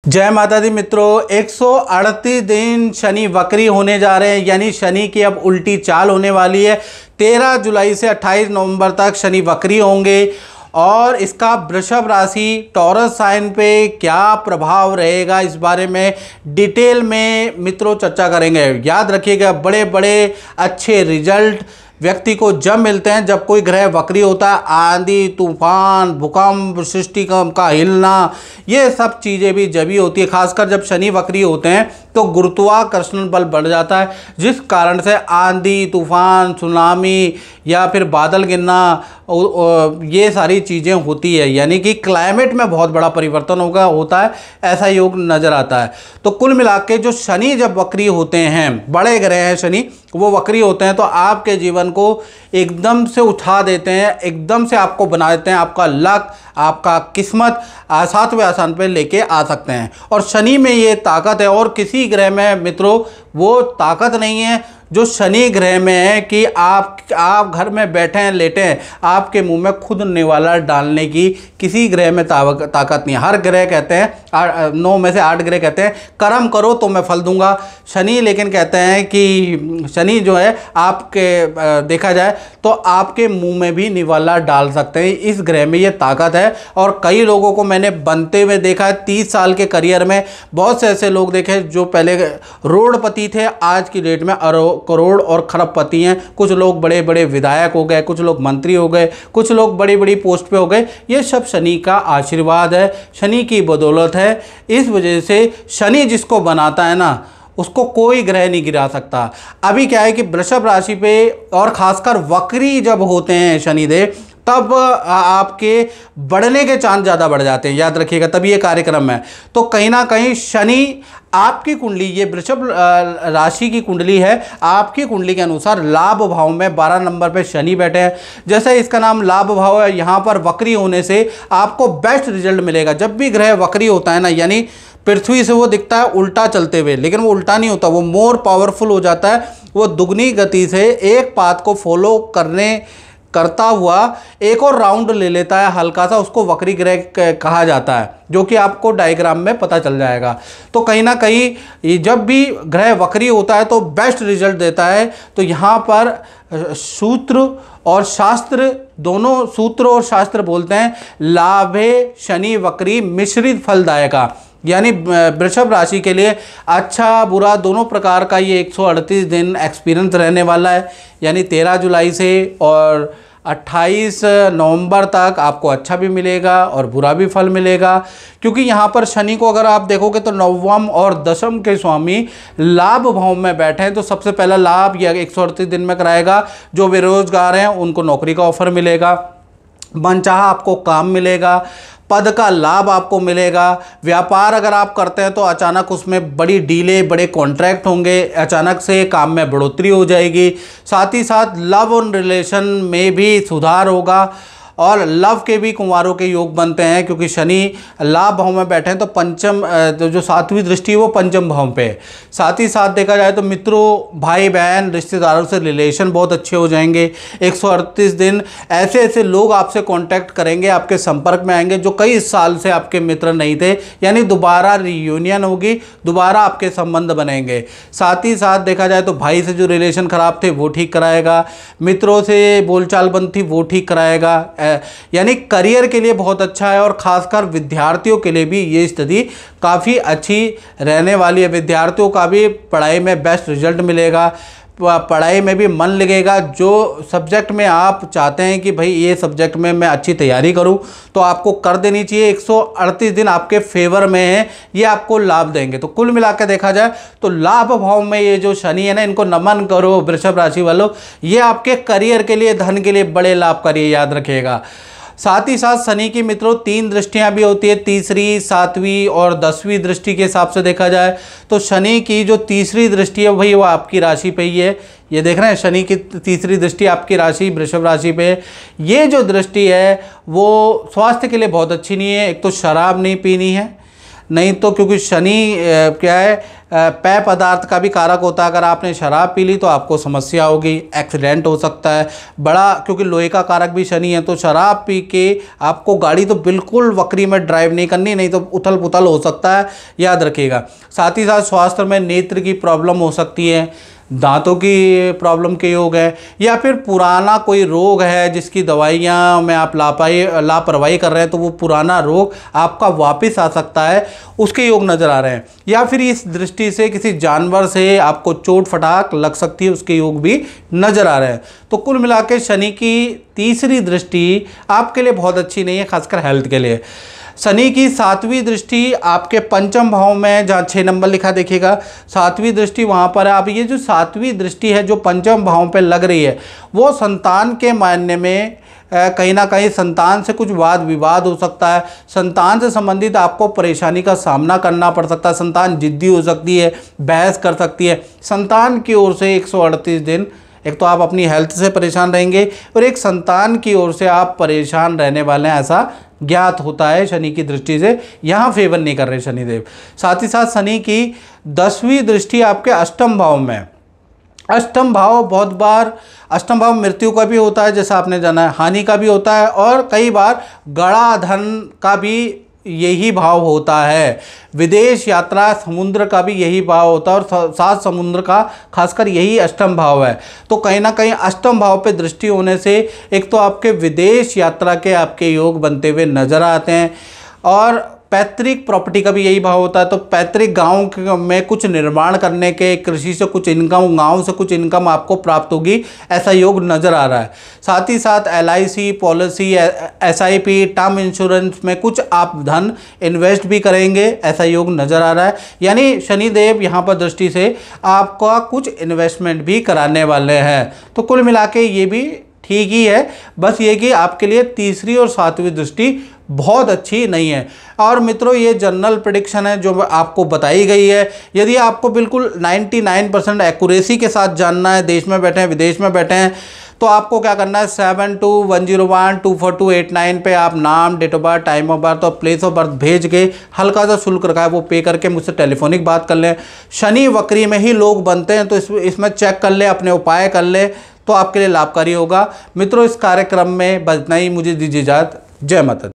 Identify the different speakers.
Speaker 1: जय माता दी मित्रों, 138 दिन शनि वक्री होने जा रहे हैं। यानी शनि की अब उल्टी चाल होने वाली है। 13 जुलाई से 28 नवंबर तक शनि वक्री होंगे और इसका वृषभ राशि टॉरस साइन पे क्या प्रभाव रहेगा, इस बारे में डिटेल में मित्रों चर्चा करेंगे। याद रखिएगा, बड़े बड़े अच्छे रिजल्ट व्यक्ति को जब मिलते हैं जब कोई ग्रह वक्री होता है। आंधी तूफान, भूकंप, सृष्टि का हिलना, ये सब चीज़ें भी जब ही होती है। खासकर जब शनि वक्री होते हैं तो गुरुत्वाकर्षण बल बढ़ जाता है, जिस कारण से आंधी तूफान, सुनामी या फिर बादल गिरना, ये सारी चीज़ें होती है। यानी कि क्लाइमेट में बहुत बड़ा परिवर्तन होता है, ऐसा योग नज़र आता है। तो कुल मिला के जो शनि जब वक्री होते हैं, बड़े ग्रह हैं शनि, वो वक्री होते हैं तो आपके जीवन को एकदम से उठा देते हैं, एकदम से आपको बना देते हैं। आपका लक, आपका किस्मत सातवें आसान पे लेके आ सकते हैं। और शनि में ये ताकत है और किसी ग्रह में मित्रों वो ताकत नहीं है जो शनि ग्रह में है कि आप घर में बैठे हैं, लेटे हैं, आपके मुंह में खुद निवाला डालने की किसी ग्रह में ताकत नहीं है। हर ग्रह कहते हैं, 9 में से 8 ग्रह कहते हैं कर्म करो तो मैं फल दूंगा। शनि लेकिन कहते हैं कि शनि जो है आपके देखा जाए तो आपके मुंह में भी निवाला डाल सकते हैं। इस ग्रह में ये ताकत है और कई लोगों को मैंने बनते हुए देखा है। 30 साल के करियर में बहुत से ऐसे लोग देखे जो पहले रोडपति थे, आज की डेट में करोड़ और खरबपति हैं। कुछ लोग बड़े बड़े विधायक हो गए, कुछ लोग मंत्री हो गए, कुछ लोग बड़ी बड़ी पोस्ट पे हो गए। ये सब शनि का आशीर्वाद है, शनि की बदौलत है। इस वजह से शनि जिसको बनाता है ना, उसको कोई ग्रह नहीं गिरा सकता। अभी क्या है कि वृषभ राशि पे और खासकर वक्री जब होते हैं शनिदेव, तब आपके बढ़ने के चांस ज़्यादा बढ़ जाते हैं। याद रखिएगा, तभी ये कार्यक्रम है। तो कहीं ना कहीं शनि आपकी कुंडली, ये वृषभ राशि की कुंडली है, आपकी कुंडली के अनुसार लाभ भाव में 12 नंबर पे शनि बैठे हैं। जैसे इसका नाम लाभ भाव है, यहाँ पर वक्री होने से आपको बेस्ट रिजल्ट मिलेगा। जब भी ग्रह वक्री होता है ना, यानी पृथ्वी से वो दिखता है उल्टा चलते हुए, लेकिन वो उल्टा नहीं होता, वो मोर पावरफुल हो जाता है। वो दुगनी गति से एक पाथ को फॉलो करता हुआ एक और राउंड ले लेता है हल्का सा, उसको वक्री ग्रह कहा जाता है, जो कि आपको डायग्राम में पता चल जाएगा। तो कहीं ना कहीं जब भी ग्रह वक्री होता है तो बेस्ट रिजल्ट देता है। तो यहाँ पर सूत्र और शास्त्र, दोनों सूत्र और शास्त्र बोलते हैं लाभे शनि वक्री मिश्रित फलदायका। यानी वृषभ राशि के लिए अच्छा बुरा दोनों प्रकार का ये 138 दिन एक्सपीरियंस रहने वाला है। यानी 13 जुलाई से और 28 नवंबर तक आपको अच्छा भी मिलेगा और बुरा भी फल मिलेगा। क्योंकि यहाँ पर शनि को अगर आप देखोगे तो नवम और दशम के स्वामी लाभ भाव में बैठे हैं। तो सबसे पहला लाभ यह 138 दिन में कराएगा। जो बेरोजगार हैं उनको नौकरी का ऑफर मिलेगा, मनचाहा आपको काम मिलेगा, पद का लाभ आपको मिलेगा। व्यापार अगर आप करते हैं तो अचानक उसमें बड़ी डीले, बड़े कॉन्ट्रैक्ट होंगे, अचानक से काम में बढ़ोतरी हो जाएगी। साथ ही साथ लव और रिलेशन में भी सुधार होगा और लव के भी कुंवारों के योग बनते हैं। क्योंकि शनि लाभ भाव में बैठे हैं तो पंचम, जो 7वीं दृष्टि है वो पंचम भाव पे है। साथ ही साथ देखा जाए तो मित्रों, भाई बहन, रिश्तेदारों से रिलेशन बहुत अच्छे हो जाएंगे। 138 दिन ऐसे ऐसे लोग आपसे कांटेक्ट करेंगे, आपके संपर्क में आएंगे जो कई साल से आपके मित्र नहीं थे। यानी दोबारा रियूनियन होगी, दोबारा आपके संबंध बनेंगे। साथ ही साथ देखा जाए तो भाई से जो रिलेशन खराब थे वो ठीक कराएगा, मित्रों से बोलचाल बंद थी वो ठीक कराएगा। यानी करियर के लिए बहुत अच्छा है और खासकर विद्यार्थियों के लिए भी ये स्थिति काफ़ी अच्छी रहने वाली है। विद्यार्थियों का भी पढ़ाई में बेस्ट रिजल्ट मिलेगा, पढ़ाई में भी मन लगेगा। जो सब्जेक्ट में आप चाहते हैं कि भाई ये सब्जेक्ट में मैं अच्छी तैयारी करूं, तो आपको कर देनी चाहिए। 138 दिन आपके फेवर में है, ये आपको लाभ देंगे। तो कुल मिलाकर देखा जाए तो लाभ भाव में ये जो शनि है ना, इनको नमन करो वृषभ राशि वालों। ये आपके करियर के लिए, धन के लिए बड़े लाभकारी, याद रखिएगा। साथ ही साथ शनि की मित्रों 3 दृष्टियां भी होती है, तीसरी, 7वीं और 10वीं दृष्टि के हिसाब से देखा जाए तो शनि की जो तीसरी दृष्टि है भाई वो आपकी राशि पे ही है। ये देख रहे हैं, शनि की तीसरी दृष्टि आपकी राशि वृषभ राशि पे। ये जो दृष्टि है वो स्वास्थ्य के लिए बहुत अच्छी नहीं है। एक तो शराब नहीं पीनी है, नहीं तो क्योंकि शनि क्या है, पेय पदार्थ का भी कारक होता है। अगर आपने शराब पी ली तो आपको समस्या होगी, एक्सीडेंट हो सकता है बड़ा, क्योंकि लोहे का कारक भी शनि है। तो शराब पी के आपको गाड़ी तो बिल्कुल वक्री में ड्राइव नहीं करनी, नहीं तो उथल पुथल हो सकता है, याद रखिएगा। साथ ही साथ स्वास्थ्य में नेत्र की प्रॉब्लम हो सकती है, दांतों की प्रॉब्लम के योग है, या फिर पुराना कोई रोग है जिसकी दवाइयाँ में आप लापरवाही कर रहे हैं, तो वो पुराना रोग आपका वापस आ सकता है, उसके योग नज़र आ रहे हैं। या फिर इस दृष्टि से किसी जानवर से आपको चोट फटाक लग सकती है, उसके योग भी नज़र आ रहे हैं। तो कुल मिला के शनि की तीसरी दृष्टि आपके लिए बहुत अच्छी नहीं है, खासकर हेल्थ के लिए। शनि की 7वीं दृष्टि आपके पंचम भाव में, जहाँ 6 नंबर लिखा देखिएगा, 7वीं दृष्टि वहाँ पर है। अब ये जो 7वीं दृष्टि है जो पंचम भाव पे लग रही है, वो संतान के मायने में कहीं ना कहीं संतान से कुछ वाद विवाद हो सकता है, संतान से संबंधित आपको परेशानी का सामना करना पड़ सकता है, संतान जिद्दी हो सकती है, बहस कर सकती है। संतान की ओर से 138 दिन, एक तो आप अपनी हेल्थ से परेशान रहेंगे और एक संतान की ओर से आप परेशान रहने वाले हैं, ऐसा ज्ञात होता है शनि की दृष्टि से। यहाँ फेवर नहीं कर रहे शनिदेव। साथ ही साथ शनि की 10वीं दृष्टि आपके अष्टम भाव में। अष्टम भाव बहुत बार, अष्टम भाव मृत्यु का भी होता है जैसा आपने जाना है, हानि का भी होता है, और कई बार गड़ा धन का भी यही भाव होता है। विदेश यात्रा, समुद्र का भी यही भाव होता है, और सात समुद्र का खासकर यही अष्टम भाव है। तो कहीं ना कहीं अष्टम भाव पे दृष्टि होने से एक तो आपके विदेश यात्रा के आपके योग बनते हुए नजर आते हैं, और पैतृक प्रॉपर्टी का भी यही भाव होता है। तो पैतृक गांव में कुछ निर्माण करने के, कृषि से कुछ इनकम, गांव से कुछ इनकम आपको प्राप्त होगी, ऐसा योग नज़र आ रहा है। साथ ही साथ LIC policy, SIP, term insurance में कुछ आप धन इन्वेस्ट भी करेंगे, ऐसा योग नज़र आ रहा है। यानी शनिदेव यहाँ पर दृष्टि से आपका कुछ इन्वेस्टमेंट भी कराने वाले हैं। तो कुल मिला के ये भी ठीक ही है, बस ये कि आपके लिए तीसरी और 7वीं दृष्टि बहुत अच्छी नहीं है। और मित्रों, ये जनरल प्रेडिक्शन है जो आपको बताई गई है। यदि आपको बिल्कुल 99% एक्यूरेसी के साथ जानना है, देश में बैठे हैं विदेश में बैठे हैं, तो आपको क्या करना है, 7210124289 पे आप नाम, date of birth, time of birth और प्लेस ऑफ बर्थ भेज के हल्का सा शुल्क रखा है वो पे करके मुझसे टेलीफोनिक बात कर लें। शनि वक्री में ही लोग बनते हैं, तो इसमें चेक कर ले, अपने उपाय कर ले, तो आपके लिए लाभकारी होगा। मित्रों, इस कार्यक्रम में बस इतना ही, मुझे दीजिए इजाज़त। जय माता दी।